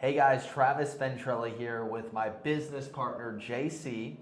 Hey guys, Travis Ventrella here with my business partner JC,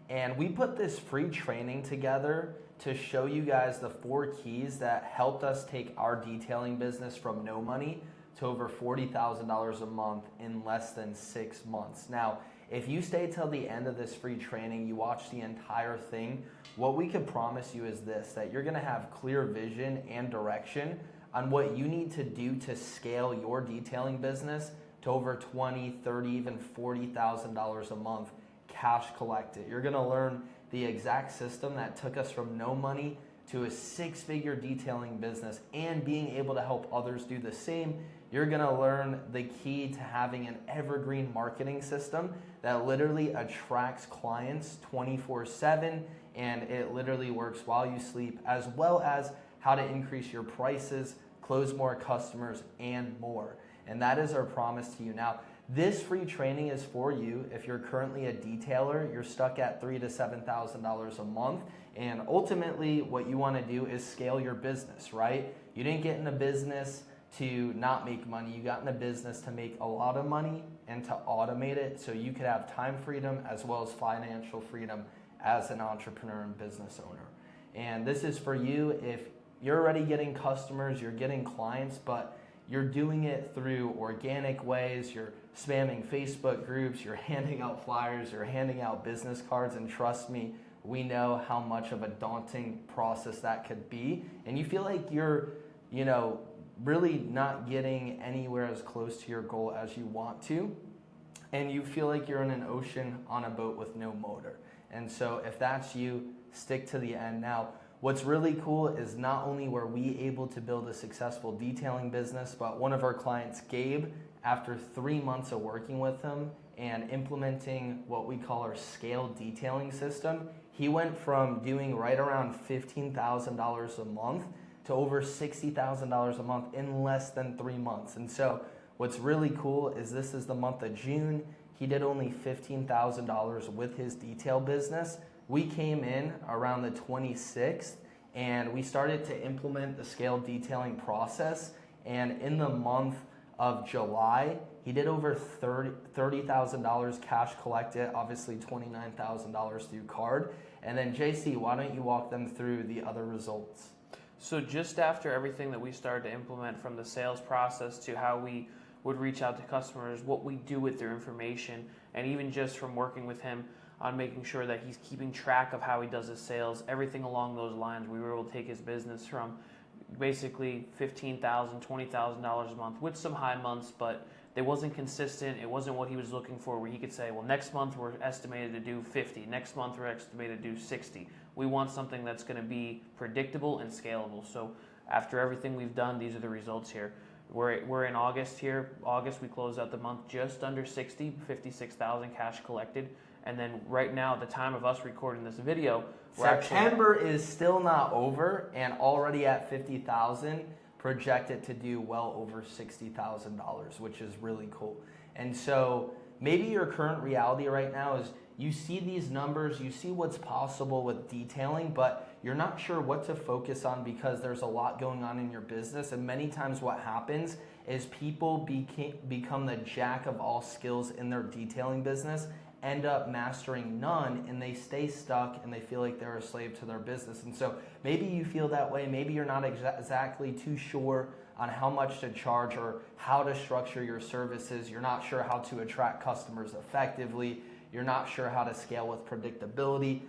and we put this free training together to show you guys the 4 keys that helped us take our detailing business from no money to over $40,000 a month in less than 6 months. Now, if you stay till the end of this free training, you watch the entire thing, what we can promise you is this, that you're gonna have clear vision and direction on what you need to do to scale your detailing business to over $20,000, $30,000, even $40,000 a month cash collected. You're gonna learn the exact system that took us from no money to a 6-figure detailing business and being able to help others do the same. You're gonna learn the key to having an evergreen marketing system that literally attracts clients 24/7, and it literally works while you sleep, as well as how to increase your prices, close more customers, and more. And that is our promise to you. Now, this free training is for you if you're currently a detailer, you're stuck at $3,000 to $7,000 a month, and ultimately what you want to do is scale your business, right? You didn't get in a business to not make money. You got in a business to make a lot of money and to automate it so you could have time freedom as well as financial freedom as an entrepreneur and business owner. And this is for you if you're already getting customers, you're getting clients, but you're doing it through organic ways, you're spamming Facebook groups, you're handing out flyers, you're handing out business cards, and trust me, we know how much of a daunting process that could be. And you feel like you're, really not getting anywhere as close to your goal as you want to. And you feel like you're in an ocean on a boat with no motor. And so if that's you, stick to the end. Now, what's really cool is not only were we able to build a successful detailing business, but one of our clients, Gabe, after 3 months of working with him and implementing what we call our scale detailing system, he went from doing right around $15,000 a month to over $60,000 a month in less than 3 months. And so what's really cool is this is the month of June. He did only $15,000 with his detail business. We came in around the 26th and we started to implement the scale detailing process. And in the month of July, he did over $30,000 cash collected, obviously $29,000 through card. And then JC, why don't you walk them through the other results? So just after everything that we started to implement, from the sales process to how we would reach out to customers, what we do with their information, and even just from working with him on making sure that he's keeping track of how he does his sales, everything along those lines, we were able to take his business from basically $15,000, $20,000 a month with some high months, but it wasn't consistent. It wasn't what he was looking for, where he could say, well, next month we're estimated to do 50, next month we're estimated to do 60. We want something that's going to be predictable and scalable. So after everything we've done, these are the results here. We're in August here. August, we closed out the month just under 60, 56,000 cash collected. And then right now, at the time of us recording this video, September is still not over and already at 50,000, projected to do well over $60,000, which is really cool. And so maybe your current reality right now is you see these numbers, you see what's possible with detailing, but you're not sure what to focus on because there's a lot going on in your business. And many times what happens is people become the jack of all skills in their detailing business, end up mastering none, and they stay stuck and they feel like they're a slave to their business. And so maybe you feel that way. Maybe you're not exactly too sure on how much to charge or how to structure your services. You're not sure how to attract customers effectively. You're not sure how to scale with predictability.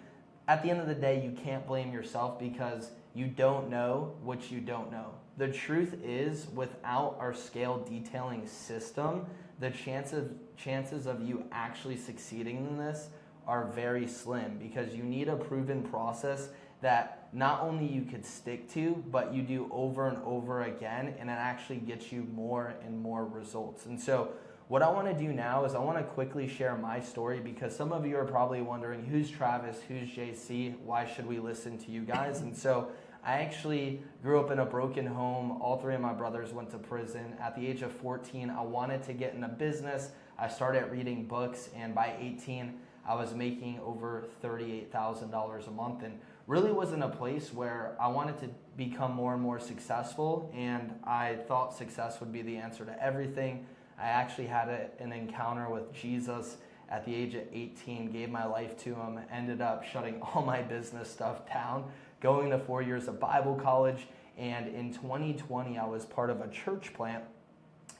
At the end of the day, you can't blame yourself because you don't know what you don't know. The truth is, without our scale detailing system, the chances of you actually succeeding in this are very slim, because you need a proven process that not only you could stick to, but you do over and over again, and it actually gets you more and more results. And so what I want to do now is I want to quickly share my story, because some of you are probably wondering, who's Travis, who's JC, why should we listen to you guys? And so I actually grew up in a broken home. All 3 of my brothers went to prison. At the age of 14, I wanted to get in a business. I started reading books, and by 18, I was making over $38,000 a month, and really was in a place where I wanted to become more and more successful, and I thought success would be the answer to everything. I actually had an encounter with Jesus at the age of 18, gave my life to him, ended up shutting all my business stuff down, going to 4 years of Bible college, and in 2020, I was part of a church plant.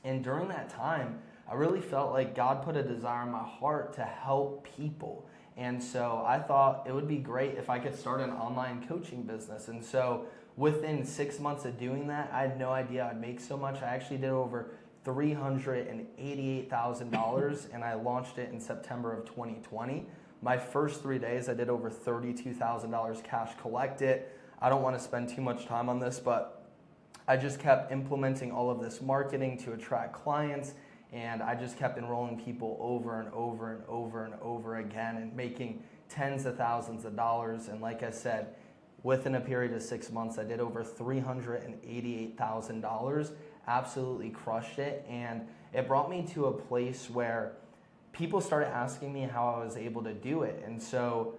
And during that time, I really felt like God put a desire in my heart to help people. And so I thought it would be great if I could start an online coaching business. And so within 6 months of doing that, I had no idea I'd make so much. I actually did over $388,000 and I launched it in September of 2020. My first 3 days, I did over $32,000 cash collected. I don't want to spend too much time on this, but I just kept implementing all of this marketing to attract clients, and I just kept enrolling people over and over and over and over again and making tens of thousands of dollars. And like I said, within a period of 6 months, I did over $388,000, absolutely crushed it. And it brought me to a place where people started asking me how I was able to do it. And so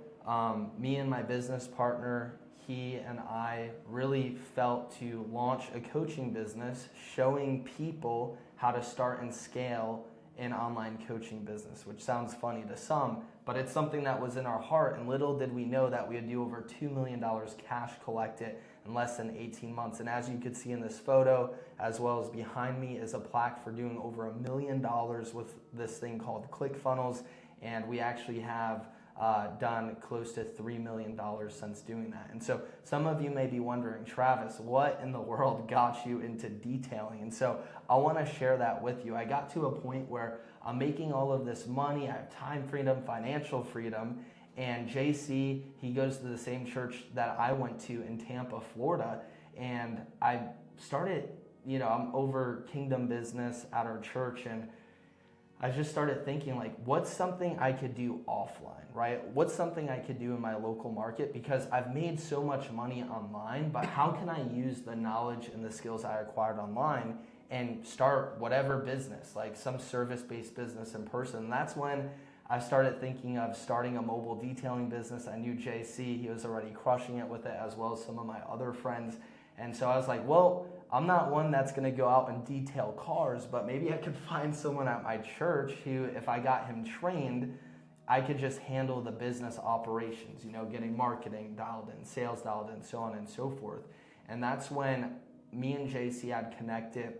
me and my business partner, he and I really felt to launch a coaching business showing people how to start and scale an online coaching business, which sounds funny to some, but it's something that was in our heart, and little did we know that we would do over $2 million cash collected in less than 18 months. And as you could see in this photo, as well as behind me, is a plaque for doing over $1 million with this thing called ClickFunnels, and we actually have done close to $3 million since doing that. And so some of you may be wondering, Travis, what in the world got you into detailing? And so I want to share that with you. I got to a point where I'm making all of this money, I have time freedom, financial freedom, and JC, he goes to the same church that I went to in Tampa, Florida, and I started, I'm over kingdom business at our church, and I just started thinking, like, what's something I could do offline, right? What's something I could do in my local market? Because I've made so much money online, but how can I use the knowledge and the skills I acquired online and start whatever business, like some service-based business in person? And that's when I started thinking of starting a mobile detailing business. I knew JC, he was already crushing it with it, as well as some of my other friends. And so I was like, well, I'm not one that's going to go out and detail cars, but maybe I could find someone at my church who, if I got him trained, I could just handle the business operations, getting marketing dialed in, sales dialed in, so on and so forth. And that's when me and JC had connected,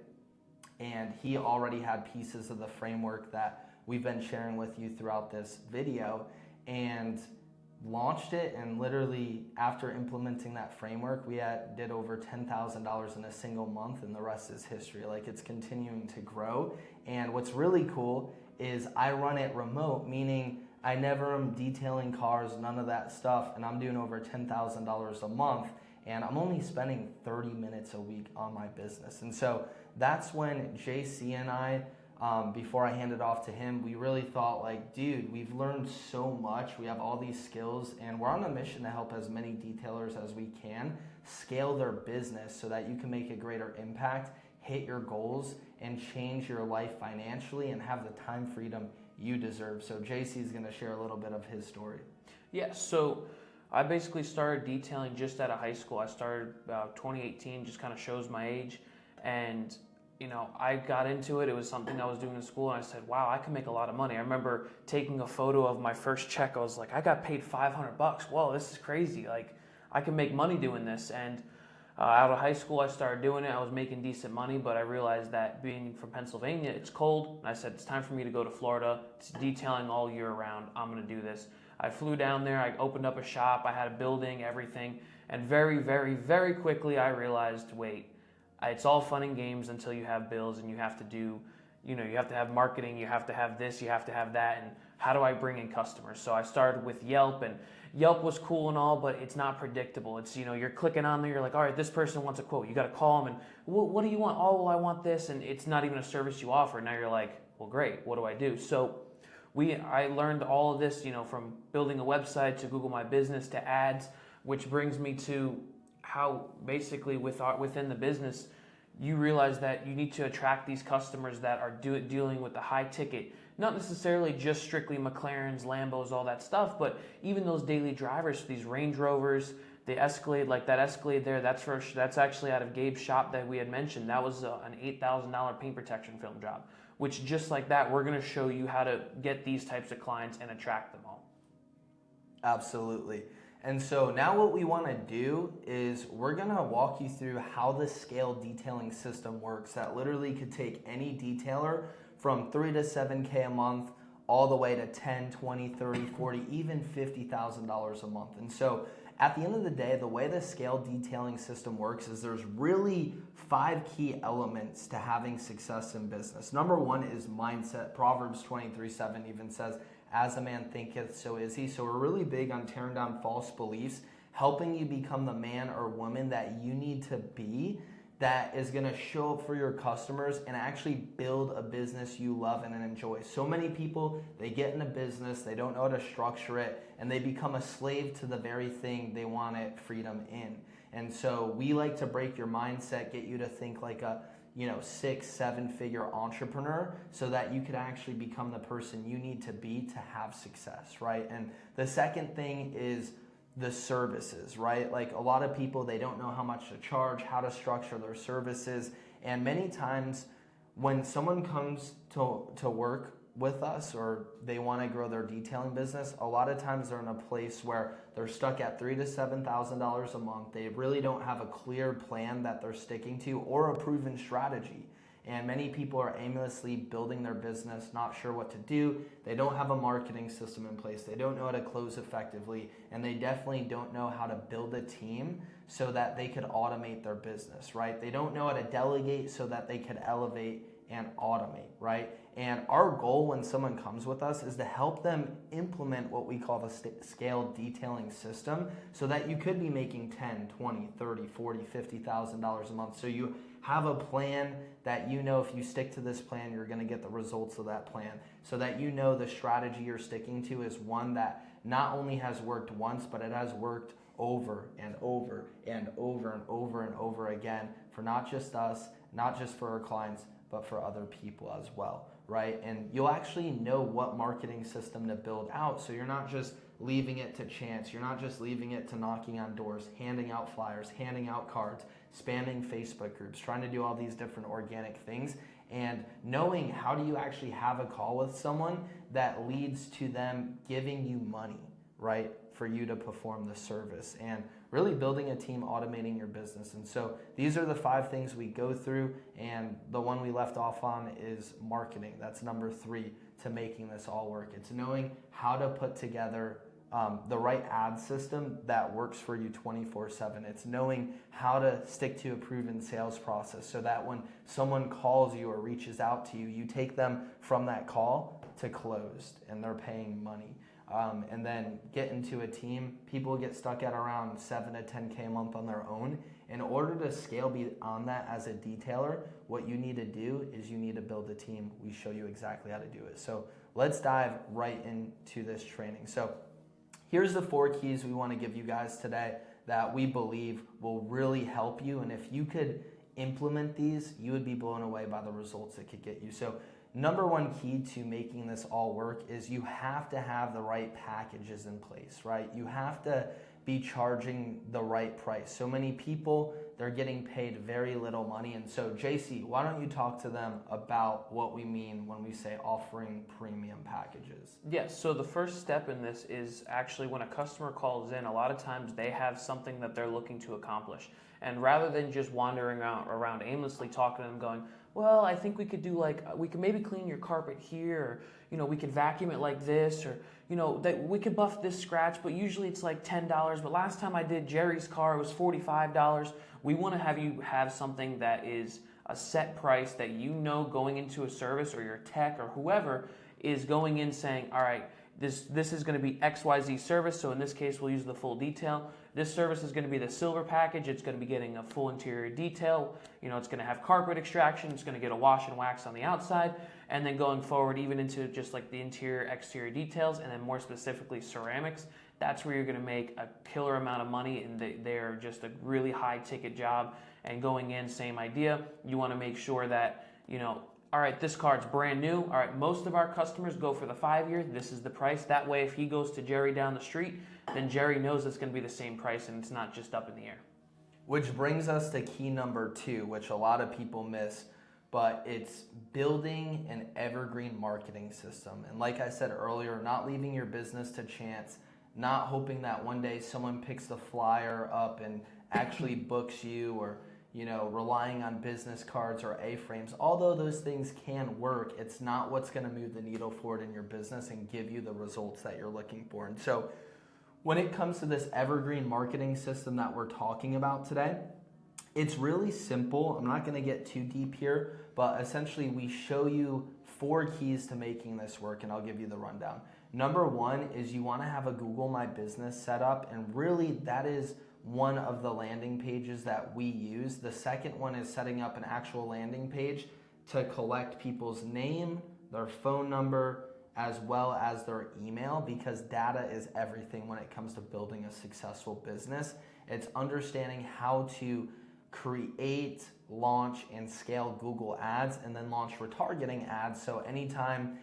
and he already had pieces of the framework that we've been sharing with you throughout this video, and launched it. And literally after implementing that framework, we did over $10,000 in a single month, and the rest is history. Like, it's continuing to grow. And what's really cool is I run it remote, meaning I never am detailing cars, none of that stuff, and I'm doing over $10,000 a month, and I'm only spending 30 minutes a week on my business. And so that's when JC and I, before I handed off to him, we really thought, like, dude, we've learned so much. We have all these skills, and we're on a mission to help as many detailers as we can scale their business so that you can make a greater impact, hit your goals, and change your life financially and have the time freedom you deserve. So JC is going to share a little bit of his story. Yeah, so I basically started detailing just out of high school. I started about 2018, just kind of shows my age, and I got into it. It was something I was doing in school, and I said, wow, I can make a lot of money. I remember taking a photo of my first check. I was like, I got paid $500. Whoa, this is crazy. Like, I can make money doing this. And out of high school, I started doing it. I was making decent money, but I realized that being from Pennsylvania, it's cold. And I said, it's time for me to go to Florida. It's detailing all year round. I'm going to do this. I flew down there. I opened up a shop. I had a building, everything. And very, very, very quickly, I realized, wait, it's all fun and games until you have bills, and you have to do, you have to have marketing, you have to have this, you have to have that, and how do I bring in customers? So I started with Yelp, and Yelp was cool and all, but it's not predictable. It's, you're clicking on there, you're like, all right, this person wants a quote. You got to call them, and what do you want? Oh, well, I want this, and it's not even a service you offer. Now you're like, well, great, what do I do? So I learned all of this, from building a website to Google My Business to ads, which brings me to how basically within the business, you realize that you need to attract these customers that are dealing with the high ticket, not necessarily just strictly McLarens, Lambos, all that stuff, but even those daily drivers, these Range Rovers, the Escalade, like that Escalade there, that's actually out of Gabe's shop that we had mentioned. That was an $8,000 paint protection film job, which just like that, we're going to show you how to get these types of clients and attract them all. Absolutely. And so now what we want to do is we're going to walk you through how the scale detailing system works that literally could take any detailer from 3 to 7K a month all the way to 10, 20, 30, 40, even $50,000 a month. And so at the end of the day, the way the scale detailing system works is there's really 5 key elements to having success in business. Number 1 is mindset. Proverbs 23:7 even says, as a man thinketh, so is he. So we're really big on tearing down false beliefs, helping you become the man or woman that you need to be, that is going to show up for your customers and actually build a business you love and enjoy. So many people, they get in a business, they don't know how to structure it, and they become a slave to the very thing they wanted freedom in. And so we like to break your mindset, get you to think like a 6-7 figure entrepreneur so that you could actually become the person you need to be to have success, right? And the second thing is the services, right? Like a lot of people, they don't know how much to charge, how to structure their services. And many times when someone comes to work with us or they want to grow their detailing business, a lot of times they're in a place where they're stuck at $3,000 to $7,000 a month. They really don't have a clear plan that they're sticking to or a proven strategy. And many people are aimlessly building their business, not sure what to do. They don't have a marketing system in place. They don't know how to close effectively. And they definitely don't know how to build a team so that they could automate their business, right? They don't know how to delegate so that they could elevate and automate, right? And our goal when someone comes with us is to help them implement what we call the scale detailing system so that you could be making 10, 20, 30, 40, $50,000 a month. So you have a plan that you know if you stick to this plan, you're going to get the results of that plan. So that you know the strategy you're sticking to is one that not only has worked once, but it has worked over and over and over and over and over again for not just us, not just for our clients, but for other people as well, right? And you'll actually know what marketing system to build out. So you're not just leaving it to chance. You're not just leaving it to knocking on doors, handing out flyers, handing out cards, spamming Facebook groups, trying to do all these different organic things, and knowing how do you actually have a call with someone that leads to them giving you money, right, for you to perform the service, and really building a team, automating your business. And so these are the 5 things we go through, and the one we left off on is marketing. That's number 3 to making this all work. It's knowing how to put together the right ad system that works for you 24/7. It's knowing how to stick to a proven sales process so that when someone calls you or reaches out to you, you take them from that call to closed and they're paying money. And then get into a team. People get stuck at around 7 to 10K a month on their own. In order to scale beyond that as a detailer, what you need to do is you need to build a team. We show you exactly how to do it. So let's dive right into this training. So here's the 4 keys we want to give you guys today that we believe will really help you. And if you could implement these, you would be blown away by the results it could get you. So number 1 key to making this all work is you have to have the right packages in place, right? You have to be charging the right price. So many people, they're getting paid very little money. And so JC, why don't you talk to them about what we mean when we say offering premium packages? Yes, so the first step in this is actually when a customer calls in, a lot of times they have something that they're looking to accomplish. And rather than just wandering around aimlessly talking to them going, well, I think we could do we could maybe clean your carpet here, or, we could vacuum it like this, or, that we could buff this scratch, but usually it's like $10. But last time I did Jerry's car, it was $45. We want to have you have something that is a set price that going into a service, or your tech or whoever is going in saying, all right, this is going to be XYZ service. So in this case, we'll use the full detail. This service is going to be the silver package. It's going to be getting a full interior detail. It's going to have carpet extraction. It's going to get a wash and wax on the outside. And then going forward, even into just like the interior, exterior details, and then more specifically ceramics. That's where you're going to make a killer amount of money, and they're just a really high ticket job. And going in, same idea. You want to make sure that, all right, this card's brand new. All right, most of our customers go for the 5-year. This is the price. That way, if he goes to Jerry down the street, then Jerry knows it's going to be the same price and it's not just up in the air. Which brings us to key number 2, which a lot of people miss. but it's building an evergreen marketing system. And like I said earlier, not leaving your business to chance, not hoping that one day someone picks the flyer up and actually books you, or relying on business cards or A-frames. Although those things can work, it's not what's going to move the needle forward in your business and give you the results that you're looking for. And so when it comes to this evergreen marketing system that we're talking about today, it's really simple. I'm not going to get too deep here, but essentially we show you 4 keys to making this work, and I'll give you the rundown. Number 1 is you want to have a Google My Business set up, and really that is one of the landing pages that we use. The second one is setting up an actual landing page to collect people's name, their phone number, as well as their email, because data is everything when it comes to building a successful business. It's understanding how to create, launch, and scale Google ads, and then launch retargeting ads. So anytime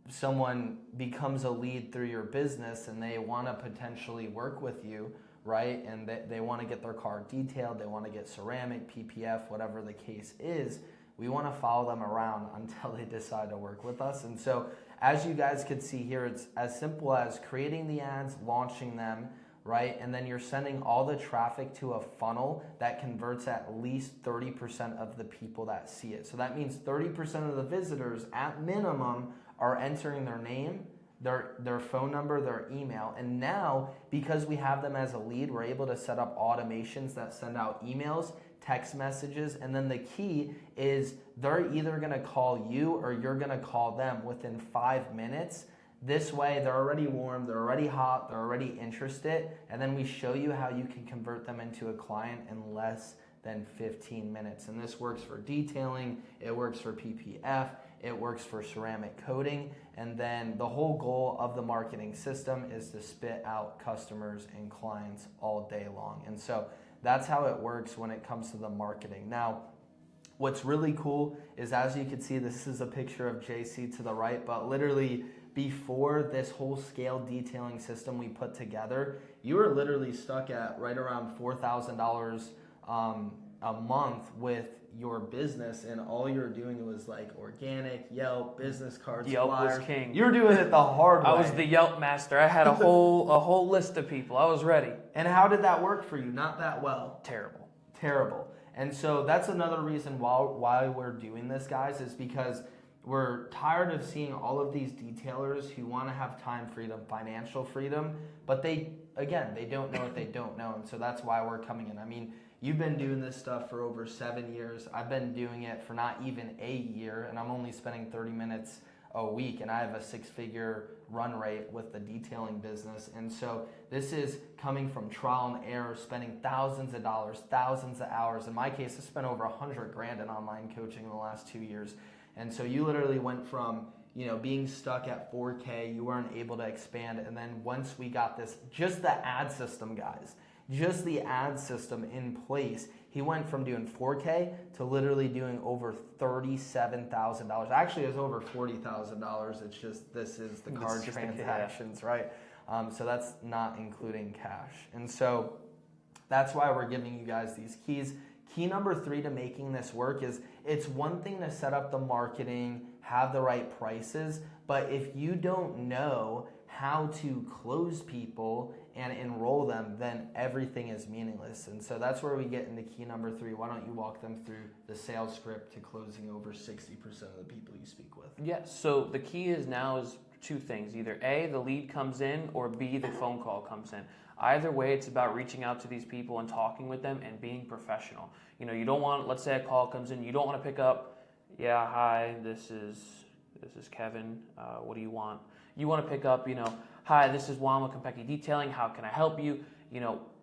someone becomes a lead through your business and they want to potentially work with you, right, and they want to get their car detailed, they want to get ceramic, PPF, whatever the case is, we want to follow them around until they decide to work with us. And so as you guys could see here, it's as simple as creating the ads, launching them, right, and then you're sending all the traffic to a funnel that converts at least 30% of the people that see it. So that means 30% of the visitors at minimum are entering their name, their phone number, their email. And now, because we have them as a lead, we're able to set up automations that send out emails, text messages, and then the key is they're either going to call you or you're going to call them within 5 minutes. This way, they're already warm, they're already hot, they're already interested, and then we show you how you can convert them into a client in less than 15 minutes. And this works for detailing, it works for PPF, it works for ceramic coating, and then the whole goal of the marketing system is to spit out customers and clients all day long. And so that's how it works when it comes to the marketing. Now, what's really cool is, as you can see, this is a picture of JC to the right, but literally before this whole scale detailing system we put together, you were literally stuck at right around $4,000 a month with your business, and all you're doing was like organic, Yelp, business cards, Yelp flyers. was king. You're doing it the hard way. I was the Yelp master. I had a whole list of people. I was ready. And how did that work for you? Not that well. Terrible. And so that's another reason why we're doing this, guys, is because we're tired of seeing all of these detailers who want to have time freedom, financial freedom, but they don't know what they don't know. And so that's why we're coming in. I mean, you've been doing this stuff for over 7 years. I've been doing it for not even a year, and I'm only spending 30 minutes a week, and I have a 6-figure run rate with the detailing business. And so this is coming from trial and error, spending thousands of dollars, thousands of hours. In my case, I spent over $100,000 in online coaching in the last 2 years. And so you literally went from, being stuck at 4K, you weren't able to expand. And then once we got this, just the ad system, guys, just the ad system in place, he went from doing 4K to literally doing over $37,000. Actually, it was over $40,000. It's just, this is the card transactions, right? So that's not including cash. And so that's why we're giving you guys these keys. Key number 3 to making this work is, it's one thing to set up the marketing, have the right prices, but if you don't know how to close people and enroll them, then everything is meaningless. And so that's where we get into key number 3. Why don't you walk them through the sales script to closing over 60% of the people you speak with? Yes, so the key is 2 things. Either A, the lead comes in, or B, the phone call comes in. Either way, it's about reaching out to these people and talking with them and being professional. You don't want, let's say a call comes in, you don't want to pick up, yeah, hi, this is Kevin, what do you want? You want to pick up, hi, this is Juan with Compeki Detailing, how can I help you?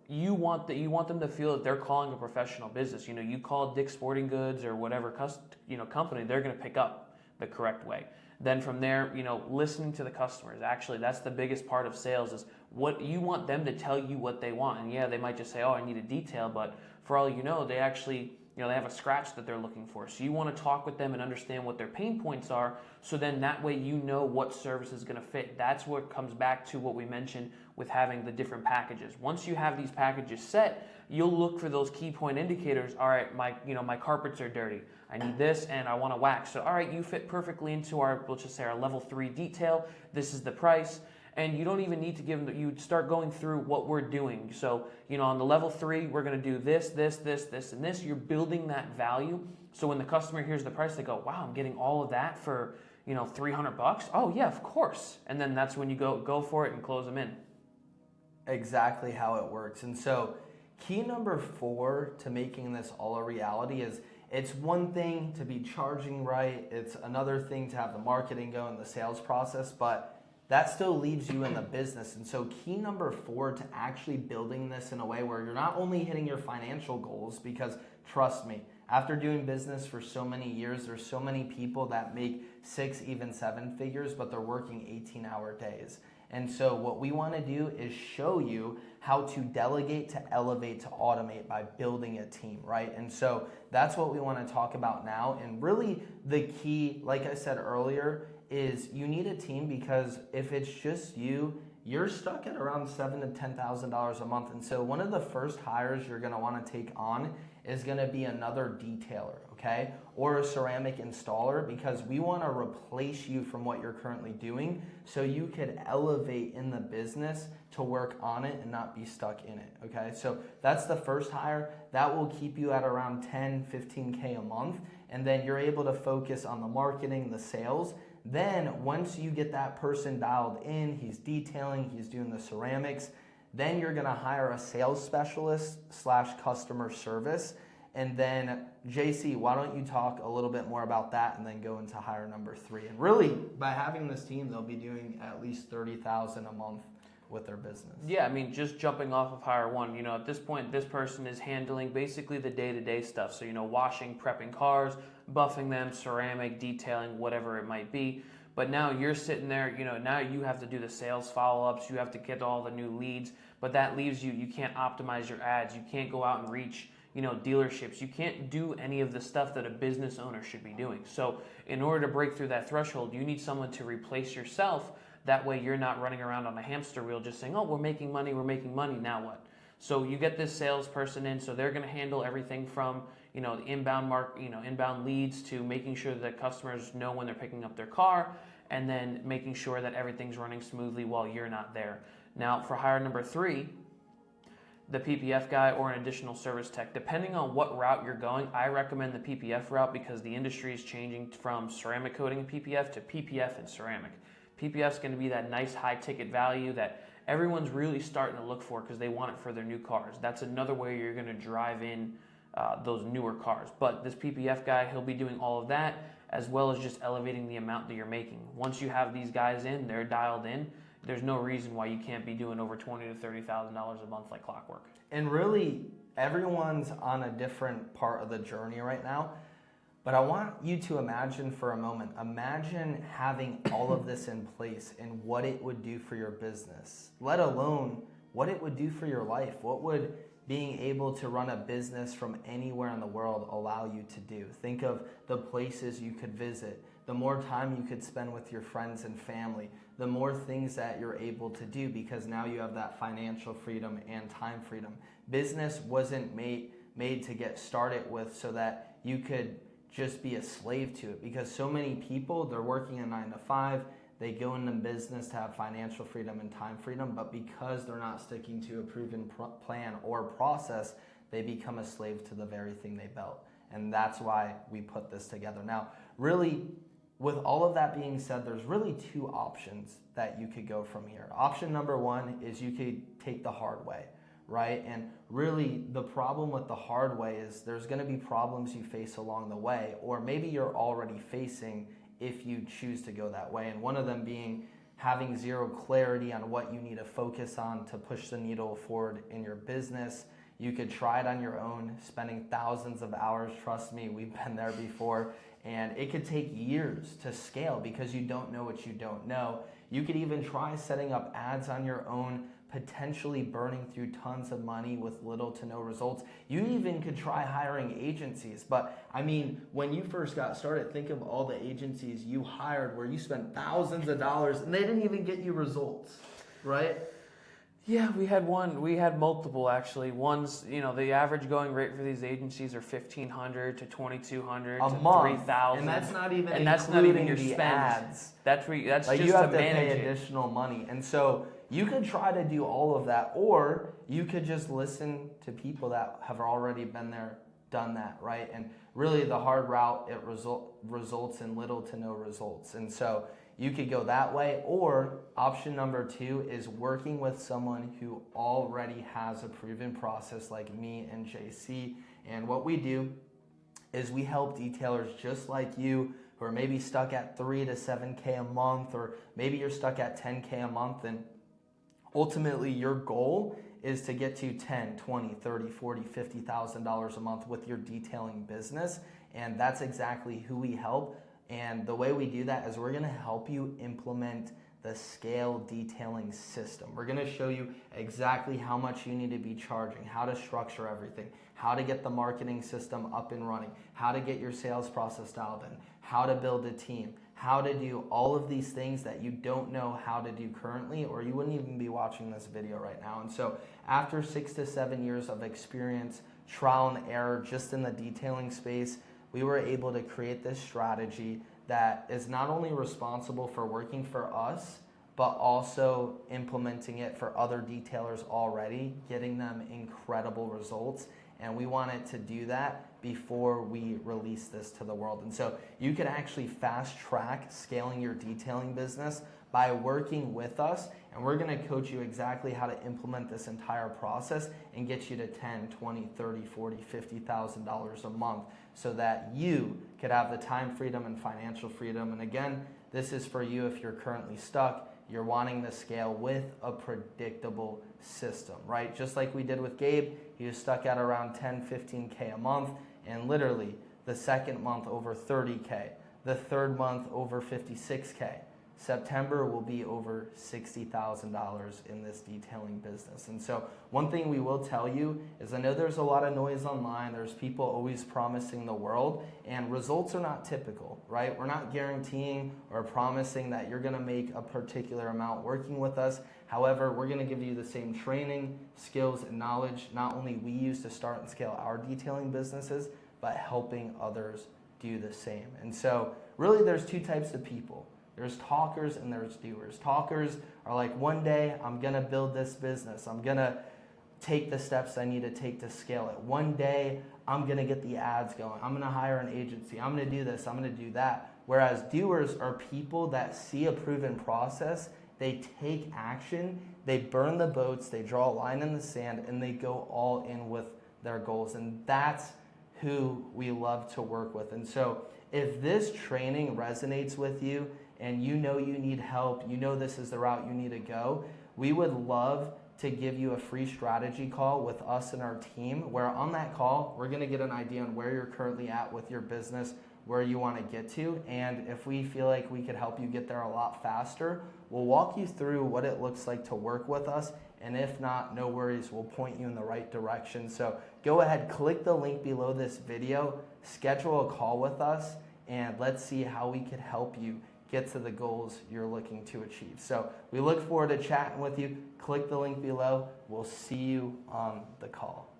You want them to feel that they're calling a professional business. You call Dick's Sporting Goods or whatever company, they're going to pick up the correct way. Then from there, listening to the customers. Actually, that's the biggest part of sales, is what you want them to tell you what they want. And yeah, they might just say, oh, I need a detail, but for all you know, they actually, they have a scratch that they're looking for. So you want to talk with them and understand what their pain points are, so then that way you know what service is going to fit. That's what comes back to what we mentioned with having the different packages. Once you have these packages set, you'll look for those key point indicators. All right, my carpets are dirty. I need this, and I want to wax. So, all right, you fit perfectly into our, let's just say our level 3 detail. This is the price. And you don't even need to give them, you start going through what we're doing. So, on the level 3, we're going to do this, this, and this. You're building that value. So when the customer hears the price, they go, wow, I'm getting all of that for, $300. Oh yeah, of course. And then that's when you go for it and close them in. Exactly how it works. And so key number 4 to making this all a reality is, it's one thing to be charging right. It's another thing to have the marketing go and the sales process, but that still leaves you in the business. And so key number 4 to actually building this in a way where you're not only hitting your financial goals, because trust me, after doing business for so many years, there's so many people that make 6, even 7 figures, but they're working 18-hour days. And so what we want to do is show you how to delegate, to elevate, to automate by building a team, right? And so that's what we want to talk about now. And really the key, like I said earlier, is you need a team, because if it's just you, you're stuck at around $7,000 to $10,000 a month. And so one of the first hires you're going to want to take on is going to be another detailer, okay? Or a ceramic installer, because we want to replace you from what you're currently doing so you could elevate in the business to work on it and not be stuck in it, okay? So that's the first hire. That will keep you at around 10, 15K a month. And then you're able to focus on the marketing, the sales. Then once you get that person dialed in, he's detailing, he's doing the ceramics, then you're gonna hire a sales specialist / customer service. And then JC, why don't you talk a little bit more about that and then go into hire number 3. And really, by having this team, they'll be doing at least $30,000 a month with their business. Yeah, I mean, just jumping off of hire 1, at this point, this person is handling basically the day-to-day stuff. So, washing, prepping cars, buffing them, ceramic, detailing, whatever it might be. But now you're sitting there, now you have to do the sales follow-ups, you have to get all the new leads, but that leaves you can't optimize your ads, you can't go out and reach, dealerships, you can't do any of the stuff that a business owner should be doing. So in order to break through that threshold, you need someone to replace yourself. That way you're not running around on a hamster wheel just saying, oh, we're making money, now what? So you get this salesperson in, so they're going to handle everything from, the inbound leads to making sure that customers know when they're picking up their car, and then making sure that everything's running smoothly while you're not there. Now, for hire number 3, the PPF guy or an additional service tech, depending on what route you're going, I recommend the PPF route, because the industry is changing from ceramic coating and PPF to PPF and ceramic. PPF is going to be that nice high ticket value that everyone's really starting to look for, because they want it for their new cars. That's another way you're going to drive in those newer cars. But this PPF guy, he'll be doing all of that, as well as just elevating the amount that you're making. Once you have these guys in, they're dialed in, there's no reason why you can't be doing over $20,000 to $30,000 a month like clockwork. And really, everyone's on a different part of the journey right now. But I want you to imagine for a moment, imagine having all of this in place and what it would do for your business, let alone what it would do for your life. What would being able to run a business from anywhere in the world allow you to do? Think of the places you could visit, the more time you could spend with your friends and family, the more things that you're able to do, because now you have that financial freedom and time freedom. Business wasn't made to get started with so that you could just be a slave to it, because so many people, they're working a 9 to 5, they go into business to have financial freedom and time freedom, but because they're not sticking to a proven plan or process, they become a slave to the very thing they built. And that's why we put this together. Now, really, with all of that being said, there's really 2 options that you could go from here. Option number 1 is you could take the hard way, right? And really the problem with the hard way is there's going to be problems you face along the way, or maybe you're already facing if you choose to go that way. And one of them being having zero clarity on what you need to focus on to push the needle forward in your business. You could try it on your own, spending thousands of hours. Trust me, we've been there before. And it could take years to scale because you don't know what you don't know. You could even try setting up ads on your own, potentially burning through tons of money with little to no results. You even could try hiring agencies. But I mean, when you first got started, think of all the agencies you hired where you spent thousands of dollars and they didn't even get you results, right? Yeah, we had one. We had multiple actually. One's, the average going rate for these agencies are 1,500 to 2,200 a to month, 3,000, and that's not even and that's not even including your the spend. ads. That's Like, just you have to to manage pay it. additional money, and so you could try to do all of that, or you could just listen to people that have already been there, done that, right? And really, the hard route, it results in little to no results, and so you could go that way, or option number 2 is working with someone who already has a proven process, like me and JC. And what we do is we help detailers just like you who are maybe stuck at 3 to 7K a month, or maybe you're stuck at 10K a month, and ultimately your goal is to get to 10, 20, 30, 40, $50,000 a month with your detailing business. And that's exactly who we help. And the way we do that is we're going to help you implement the scale detailing system. We're going to show you exactly how much you need to be charging, how to structure everything, how to get the marketing system up and running, how to get your sales process dialed in, how to build a team, how to do all of these things that you don't know how to do currently, or you wouldn't even be watching this video right now. And so after 6 to 7 years of experience, trial and error just in the detailing space, we were able to create this strategy that is not only responsible for working for us, but also implementing it for other detailers already, getting them incredible results. And we wanted to do that before we release this to the world. And so you can actually fast track scaling your detailing business by working with us, and we're going to coach you exactly how to implement this entire process and get you to 10, 20, 30, 40, $50,000 a month so that you could have the time freedom and financial freedom. And again, this is for you if you're currently stuck, you're wanting to scale with a predictable system, right? Just like we did with Gabe, he was stuck at around 10, 15K a month, and literally the second month over 30K, the third month over 56K. September will be over $60,000 in this detailing business. And so one thing we will tell you is, I know there's a lot of noise online. There's people always promising the world, and results are not typical, right? We're not guaranteeing or promising that you're going to make a particular amount working with us. However, we're going to give you the same training, skills, and knowledge not only we use to start and scale our detailing businesses, but helping others do the same. And so really there's 2 types of people. There's talkers and there's doers. Talkers are like, one day I'm going to build this business. I'm going to take the steps I need to take to scale it. One day I'm going to get the ads going. I'm going to hire an agency. I'm going to do this. I'm going to do that. Whereas doers are people that see a proven process, they take action, they burn the boats, they draw a line in the sand, and they go all in with their goals. And that's who we love to work with. And so if this training resonates with you, and you know you need help, you know this is the route you need to go, we would love to give you a free strategy call with us and our team, where on that call, we're going to get an idea on where you're currently at with your business, where you want to get to, and if we feel like we could help you get there a lot faster, we'll walk you through what it looks like to work with us, and if not, no worries, we'll point you in the right direction. So go ahead, click the link below this video, schedule a call with us, and let's see how we could help you get to the goals you're looking to achieve. So we look forward to chatting with you. Click the link below. We'll see you on the call.